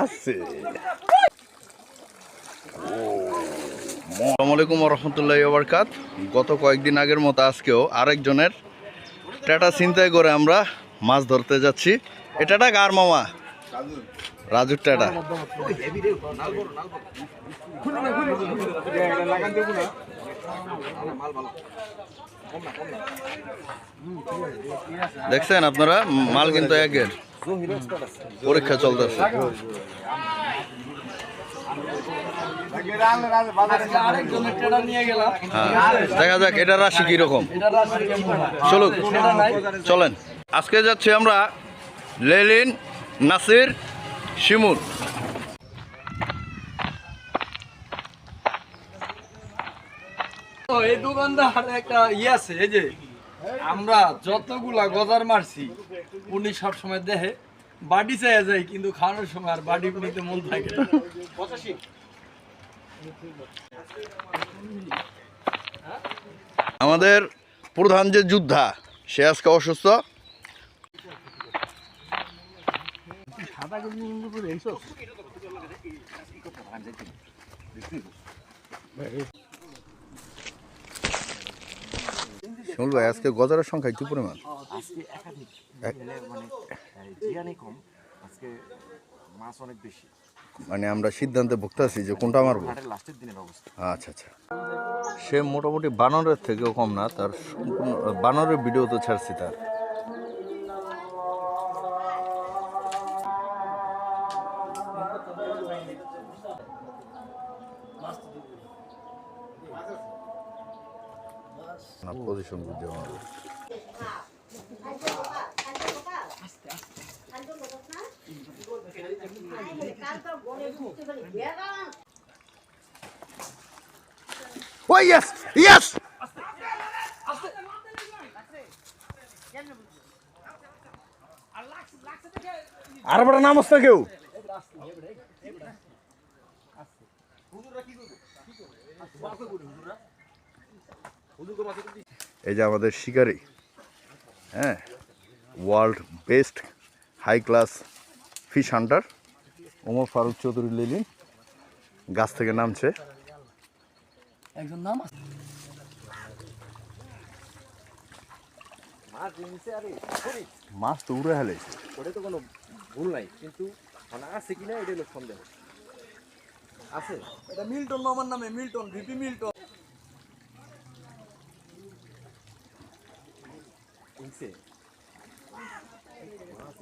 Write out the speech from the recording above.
আছে। আসসালামু আলাইকুম ওয়া রাহমাতুল্লাহি ওয়া বারাকাতুহু। গত কয়েকদিন আগের মতো আজকেও আরেকজনের টাটা ছিনতাই করে আমরা মাছ ধরতে যাচ্ছি। এটাটা কার মামা? রাজুর টাটা। দেখছেন আপনারা, মাল কিন্তু একের, পরীক্ষা চলতেছে। দেখা যাক এটা রাশি কিরকম। চলেন, আজকে যাচ্ছি আমরা লেলিন, নাসির, শিমুল। এই দোকানদার একটা আছে, এই যে আমরা যতগুলা গজার মারছি উনি সবসময় দেখে বাড়ি চাইয়া যায়, কিন্তু খাওয়ানোর সময় আর বাড়ি নিতে মন থাকে না। আমাদের প্রধান যে যোদ্ধা, সে আজকে অসুস্থ। শিমুল ভাই, আজকে গজারের সংখ্যা কি পরিমাণ? আজকে একাধিক কম, আজকে মাছ অনেক বেশি। মানে আমরা সিদ্ধান্তে ভুগতে আছি যে কোনটা মারবো। লাস্টের দিনের অবস্থা। আচ্ছা আচ্ছা। সে মোটামুটি বানরের থেকেও কম না, তার সম্পূর্ণ বানরের ভিডিও তো ছাড়ছি তার। পজিশন বুঝে আমাদের Oh yes! Yes! আর বড় নামস না কেউ। এই যে আমাদের শিকারি, হ্যাঁ, world best high class fish hunter Omar Faruk Chowdhury Lelin গাছ থেকে নামছে। একজন নাম আছে, মাছ তো উড়ে হেলে, ওটা তো কোনো ভুল নাই, কিন্তু আছে কিনা এটা হলো সন্দেহ। আছে, এটা মিল্টন মামার নামে, মিল্টন, ভিপি মিল্টন। মাছ